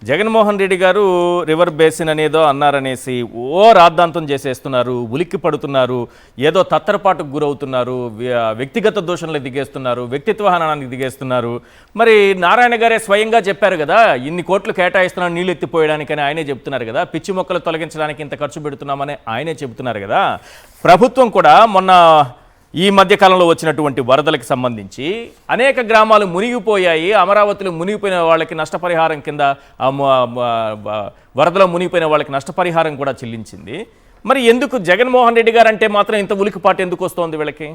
జగన్మోహన్ రెడ్డి గారు river basin అనేదో అన్నారనేసి రాద్ధాంతం చేసేస్తున్నారు, ఉలిక్కి పడుతున్నారు, ఏదో తత్తరపాటుకు గురవుతున్నారు, వ్యక్తిగత దూషణలు దిగేస్తున్నారు, వ్యక్తిత్వ హననానికి దిగేస్తున్నారు. మరి నారాయణ గారే స్వయంగా చెప్పారు కదా, ఇన్ని కోట్లు కేటాయిస్తున్నాను నీళ్ళు ఎత్తిపోయడానికని ఆయనే చెప్తున్నారు కదా, పిచ్చి మొక్కలు తొలగించడానికి ఇంత ఖర్చు పెడుతున్నామని ఆయనే చెబుతున్నారు కదా. ప్రభుత్వం కూడా మొన్న ఈ మధ్యకాలంలో వచ్చినటువంటి వరదలకు సంబంధించి అనేక గ్రామాలు మునిగిపోయాయి. అమరావతిలో మునిగిపోయిన వాళ్ళకి నష్టపరిహారం కింద, వరదలో మునిగిపోయిన వాళ్ళకి నష్టపరిహారం కూడా చెల్లించింది. మరి ఎందుకు జగన్మోహన్ రెడ్డి గారు అంటే మాత్రం ఇంత ఉలికిపాటు ఎందుకు వస్తోంది వీళ్ళకి?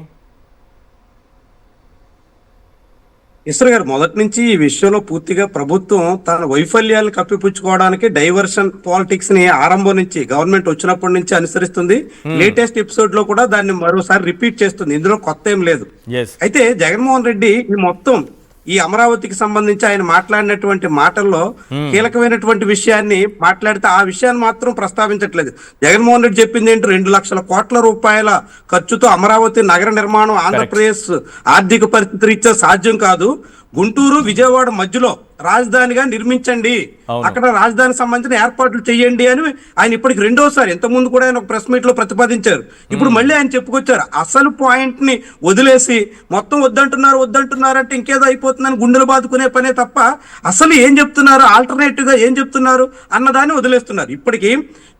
ఈశ్వర్ గారు మొదటి నుంచి ఈ విషయంలో పూర్తిగా ప్రభుత్వం తన వైఫల్యాలను కప్పిపుచ్చుకోవడానికి డైవర్షన్ పాలిటిక్స్ ని ఆరంభం నుంచి గవర్నమెంట్ వచ్చినప్పటి నుంచి అనుసరిస్తుంది. లేటెస్ట్ ఎపిసోడ్ లో కూడా దాన్ని మరోసారి రిపీట్ చేస్తుంది. ఇందులో కొత్త ఏం లేదు. అయితే జగన్మోహన్ రెడ్డి ఈ మొత్తం ఈ అమరావతికి సంబంధించి ఆయన మాట్లాడినటువంటి మాటల్లో కీలకమైనటువంటి విషయాన్ని మాట్లాడితే ఆ విషయాన్ని మాత్రం ప్రస్తావించట్లేదు. జగన్మోహన్ రెడ్డి చెప్పింది ఏంటి, 2 లక్షల కోట్ల రూపాయల ఖర్చుతో అమరావతి నగర నిర్మాణం ఆంధ్రప్రదేశ్ ఆర్థిక పరిస్థితి రీత్యా సాధ్యం కాదు. గుంటూరు విజయవాడ మధ్యలో రాజధానిగా నిర్మించండి, అక్కడ రాజధానికి సంబంధించిన ఏర్పాట్లు చేయండి అని ఆయన ఇప్పటికి రెండోసారి, ఇంతకుముందు కూడా ఆయన ఒక ప్రెస్ మీట్ లో ప్రతిపాదించారు. ఇప్పుడు మళ్ళీ ఆయన చెప్పుకొచ్చారు. అసలు పాయింట్ ని వదిలేసి మొత్తం వద్దంటున్నారంటే ఇంకేదో అయిపోతుందని గుండెలు బాదుకునే పనే తప్ప అసలు ఏం చెప్తున్నారు, ఆల్టర్నేటివ్ గా ఏం చెప్తున్నారు అన్నదాన్ని వదిలేస్తున్నారు. ఇప్పటికీ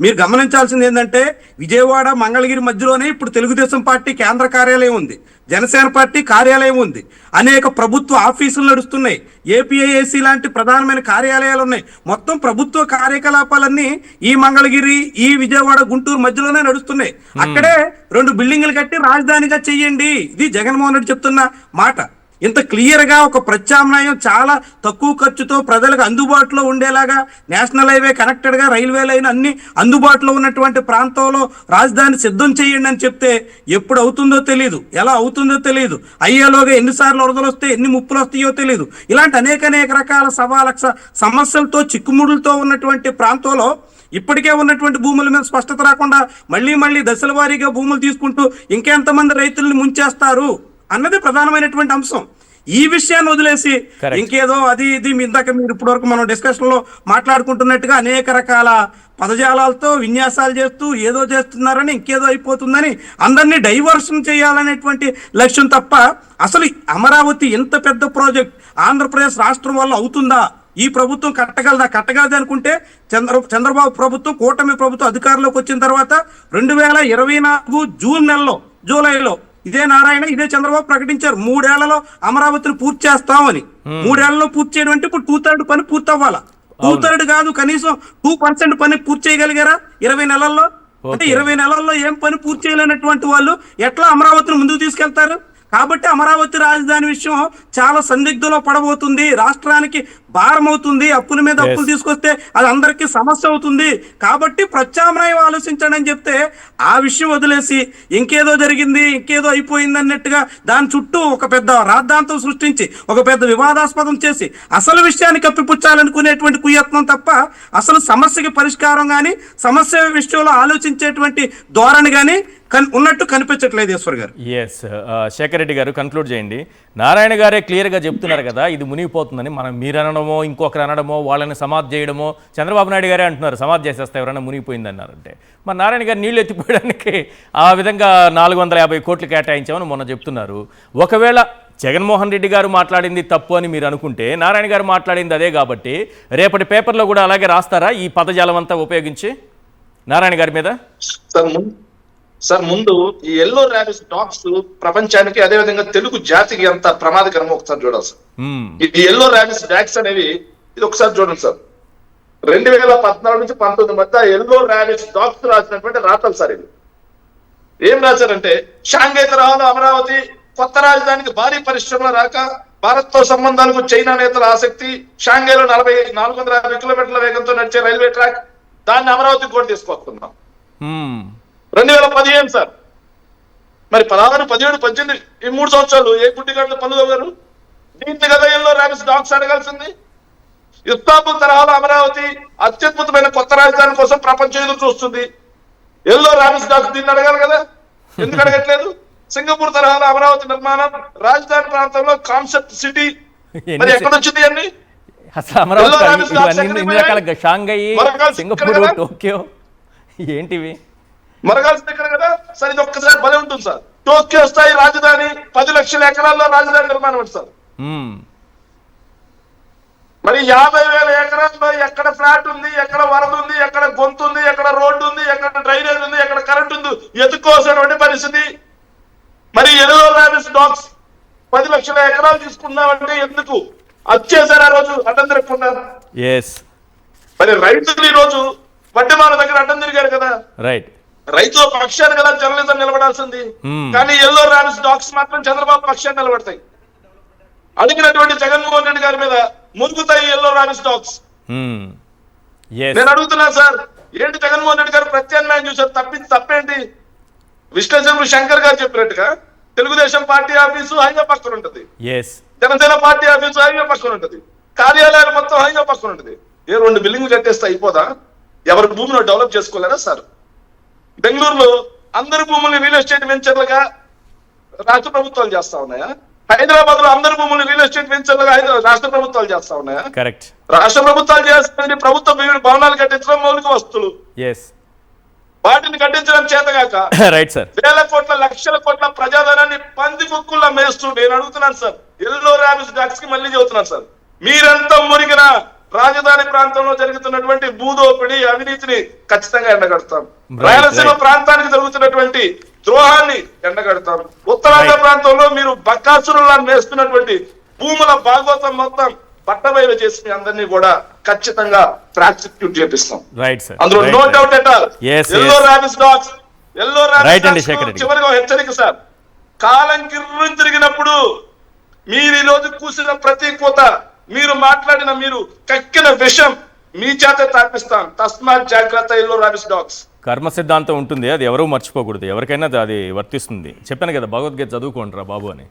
మీరు గమనించాల్సింది ఏంటంటే, విజయవాడ మంగళగిరి మధ్యలోనే ఇప్పుడు తెలుగుదేశం పార్టీ కేంద్ర కార్యాలయం ఉంది, జనసేన పార్టీ కార్యాలయం ఉంది, అనేక ప్రభుత్వ ఆఫీసులు నడుస్తున్నాయి, ఏపీఐఏసీ లాంటి ప్రధానమైన కార్యాలయాలు ఉన్నాయి. మొత్తం ప్రభుత్వ కార్యకలాపాలన్నీ ఈ మంగళగిరి, ఈ విజయవాడ, గుంటూరు మధ్యలోనే నడుస్తున్నాయి. అక్కడే 2 బిల్డింగులు కట్టి రాజధానిగా చెయ్యండి, ఇది జగన్మోహన్ రెడ్డి చెప్తున్న మాట. ఇంత క్లియర్ గా ఒక ప్రత్యామ్నాయం చాలా తక్కువ ఖర్చుతో ప్రజలకు అందుబాటులో ఉండేలాగా నేషనల్ హైవే కనెక్టెడ్ గా రైల్వే లైన్ అన్ని అందుబాటులో ఉన్నటువంటి ప్రాంతంలో రాజధాని సిద్ధం చేయండి అని చెప్తే ఎప్పుడు అవుతుందో తెలియదు, ఎలా అవుతుందో తెలియదు, అయ్యేలోగా ఎన్నిసార్లు వరదలు వస్తే ఎన్ని ముప్పులు వస్తాయో తెలియదు. ఇలాంటి అనేక రకాల సమస్యలతో చిక్కుముడులతో ఉన్నటువంటి ప్రాంతంలో ఇప్పటికే ఉన్నటువంటి భూముల మీద స్పష్టత రాకుండా మళ్ళీ దశల వారీగా భూములు తీసుకుంటూ ఇంకెంతమంది రైతుల్ని ముంచేస్తారు అన్నది ప్రధానమైనటువంటి అంశం. ఈ విషయాన్ని వదిలేసి ఇంకేదో అది ఇది ఇందాక మీరు ఇప్పటి వరకు మనం డిస్కషన్ లో మాట్లాడుకుంటున్నట్టుగా అనేక రకాల పదజాలాలతో విన్యాసాలు చేస్తూ ఏదో చేస్తున్నారని, ఇంకేదో అయిపోతుందని అందరినీ డైవర్షన్ చేయాలనేటువంటి లక్ష్యం తప్ప అసలు అమరావతి ఎంత పెద్ద ప్రాజెక్ట్ ఆంధ్రప్రదేశ్ రాష్ట్రం వల్ల అవుతుందా, ఈ ప్రభుత్వం కట్టగలదు అనుకుంటే చంద్రబాబు ప్రభుత్వం, కూటమి ప్రభుత్వం అధికారంలోకి వచ్చిన తర్వాత 2024 జూలైలో ఇదే నారాయణ, ఇదే చంద్రబాబు ప్రకటించారు 3 ఏళ్లలో అమరావతిని పూర్తి చేస్తామని. 3 ఏళ్లలో పూర్తి చేయడం అంటే ఇప్పుడు 2/3 పని పూర్తి అవ్వాలా. 2/3 కాదు, కనీసం 2% పని పూర్తి చేయగలిగారా 20 నెలల్లో? అంటే 20 నెలల్లో ఏం పని పూర్తి చేయలేనటువంటి వాళ్ళు ఎట్లా అమరావతిని ముందుకు తీసుకెళ్తారు? కాబట్టి అమరావతి రాజధాని విషయం చాలా సందిగ్ధంలో పడబోతుంది, రాష్ట్రానికి భారం అవుతుంది, అప్పుల మీద అప్పులు తీసుకొస్తే అది అందరికీ సమస్య అవుతుంది. కాబట్టి ప్రత్యామ్నాయం ఆలోచించండి అని చెప్తే ఆ విషయం వదిలేసి ఇంకేదో జరిగింది, ఇంకేదో అయిపోయింది అన్నట్టుగా దాని చుట్టూ ఒక పెద్ద రాద్ధాంతం సృష్టించి ఒక పెద్ద వివాదాస్పదం చేసి అసలు విషయాన్ని కప్పిపుచ్చాలనుకునేటువంటి కుయత్నం తప్ప అసలు సమస్యకి పరిష్కారం కానీ సమస్య విషయంలో ఆలోచించేటువంటి ధోరణి కానీ ఉన్నట్టు కనిపించట్లేదు. ఈశ్వర్ గారు. శేఖర్ రెడ్డి గారు కన్క్లూడ్ చేయండి. నారాయణ గారే క్లియర్గా చెప్తున్నారు కదా, ఇది మునిగిపోతుందని. మనం మీరు అనడమో, ఇంకొకరు అనడమో, వాళ్ళని సమాధి చేయడమో, చంద్రబాబు నాయుడు గారే అంటున్నారు సమాధి చేసేస్తే ఎవరైనా మునిగిపోయింది అన్నారంటే. మరి నారాయణ గారు నీళ్లు ఎత్తిపోయడానికి ఆ విధంగా 450 కోట్లు కేటాయించామని మొన్న చెప్తున్నారు. ఒకవేళ జగన్మోహన్ రెడ్డి గారు మాట్లాడింది తప్పు అని మీరు అనుకుంటే, నారాయణ గారు మాట్లాడింది అదే కాబట్టి రేపటి పేపర్లో కూడా అలాగే రాస్తారా ఈ పదజాలం అంతా ఉపయోగించి నారాయణ గారి మీద? సార్ ముందు ఈ ఎల్లో ర్యాబిస్ డాగ్స్ ప్రపంచానికి, అదే విధంగా తెలుగు జాతికి ఎంత ప్రమాదకరమో ఒకసారి చూడాలి సార్. ఈ ఎల్లో ర్యాబిస్ డాగ్స్ అనేవి ఇది ఒకసారి చూడండి సార్. 2014 నుంచి 19 మధ్య ఎల్లో ర్యాబిస్ డాగ్స్ రాసినటువంటి రాతలు సార్. ఇది ఏం రాశారంటే, షాంఘై తరహాలో అమరావతి కొత్త రాజధానికి భారీ పరిశ్రమల రాక, భారత్ తో సంబంధాలకు చైనా నేతల ఆసక్తి, షాంఘైలో 450 కిలోమీటర్ల వేగంతో నడిచే రైల్వే ట్రాక్, దాన్ని అమరావతికి కూడా తీసుకొస్తున్నాం. 2015 సార్. మరి 16, 17, 18 ఈ 3 సంవత్సరాలు ఏ గుడ్డిగడ్డ పనులు గారు దీన్ని కదా ఎల్లో ర్యాబిస్ డాగ్స్ అడగాల్సింది. ఇస్తాంబుల్ తరహాలో అమరావతి అత్యద్భుతమైన కొత్త రాజధాని కోసం ప్రపంచం ఎదురు చూస్తుంది. ఎల్లో ర్యాబిస్ డాగ్స్ దీన్ని అడగాలి కదా, ఎందుకు అడగట్లేదు? సింగపూర్ తరహాలో అమరావతి నిర్మాణం, రాజధాని ప్రాంతంలో కాన్సెప్ట్ సిటీ, మరి ఎక్కడ వచ్చింది అన్ని? అసలు అమరావతి Yellow rabbits dogs ఇవన్నీ ఎక్కడికి ఇన్ని పోయాయి? రకాల షాంఘై, మరగాల్సి సింగపూర్, ఇక్కడ కదా? టోక్యో ఏంటివి? మరగాల్సింది ఇక్కడ కదా సార్, ఇది ఒక్కసారి భలే ఉంటుంది సార్. టోక్యో స్థాయి రాజధాని 10 లక్షల ఎకరాల్లో రాజధాని నిర్మాణం ఉంది సార్. మ్మ్. మరి 50,000 ఎకరాల్లో ఎక్కడ ఫ్లాట్ ఉంది, ఎక్కడ వరద ఉంది, ఎక్కడ గొంతు ఉంది, ఎక్కడ రోడ్డు ఉంది, ఎక్కడ డ్రైనేజ్ ఉంది, ఎక్కడ కరెంట్ ఉంది, ఎత్తుకోవాల్సినటువంటి పరిస్థితి. మరి ఎల్లో రాబిస్ డాగ్స్ 10 లక్షల ఎకరాలు తీసుకున్నామంటే ఎందుకు వచ్చేసారు ఆ రోజు అడ్డం తిరగకుండా? ఎస్, మరి రైతులు ఈ రోజు వడ్డమాల దగ్గర అడ్డం తిరిగారు కదా. రైట్. రైతుల పక్షాన్ని కదా జర్నలిజం నిలబడాల్సింది. కానీ ఎల్లో రాబిస్ డాగ్స్ మాత్రం చంద్రబాబు పక్షాన్ని నిలబడతాయి. అడిగినటువంటి జగన్మోహన్ రెడ్డి గారి మీద మురుగుతాయి ఎల్లో రాబిస్ డాగ్స్. నేను అడుగుతున్నా సార్, ఏంటి జగన్మోహన్ రెడ్డి గారు ప్రత్యామ్నాయం చూసారు, తప్పేంటి? విశ్లేషకులు శంకర్ గారు చెప్పినట్టుగా తెలుగుదేశం పార్టీ ఆఫీసు హైవే పక్కన ఉంటది, జనసేన పార్టీ ఆఫీసు హైవే పక్కన ఉంటది, కార్యాలయాలు మొత్తం హైవే పక్కన ఉంటది. 2 బిల్డింగ్లు కట్టేస్తే అయిపోదా? ఎవరి భూమిని డెవలప్ చేసుకోలేరా సార్? బెంగళూరులో అందరి భూముల్ని రియల్ ఎస్టేట్ వెంచర్లుగా రాష్ట్ర ప్రభుత్వాలు చేస్తా ఉన్నాయా? హైదరాబాద్ లో అందరి భూముల్ని రియల్ ఎస్టేట్ వెంచర్లుగా రాష్ట్ర ప్రభుత్వాలు చేస్తా ఉన్నాయా? కరెక్ట్. రాష్ట్ర ప్రభుత్వాలు చేస్తుంది ప్రభుత్వ భవనాలు కట్టించడం, మౌలిక వస్తువులు వాటిని కట్టించడం చేతగాక రైట్ సార్, వేల కోట్ల లక్షల కోట్ల ప్రజాధనాన్ని పంది కుక్కుల్లో మేస్తూ నేను అడుగుతున్నాను సార్, ఎల్లో రాబిస్ డాగ్స్ కి మళ్ళీ చెబుతున్నాను సార్, మీరంతా మురిగిన రాజధాని ప్రాంతంలో జరుగుతున్నటువంటి భూదోపిడి, అవినీతిని ఖచ్చితంగా ఎండగడతాం. రాయలసీమ ప్రాంతానికి జరుగుతున్నటువంటి ద్రోహాన్ని ఎండగడతాం. ఉత్తరాంధ్ర ప్రాంతంలో మీరు బక్కాసురులా వేస్తున్నటువంటి భూముల భాగవతం మొత్తం పట్టబయలు చేసి మీ అందరినీ కూడా ఖచ్చితంగా ప్రాసిక్యూట్ చేపిస్తాం. అందులో no doubt at all. Yellow rabies dogs, yellow rabies చివరిగా హెచ్చరిక సార్, కాలం కిర్రుని తిరిగినప్పుడు మీరు ఈ రోజు కూసిన ప్రతి కోత, మీరు మాట్లాడిన, మీరు కక్కిన విషం మీ చేత తాపిస్తాం. తస్మాత్ జాగ్రత్త ఎల్లో రాబిస్ డాగ్స్. కర్మ సిద్ధాంతం ఉంటుంది, అది ఎవరూ మర్చిపోకూడదు. ఎవరికైనా అది వర్తిస్తుంది. చెప్పాను కదా, భగవద్గీత చదువుకోండి రా బాబు అని.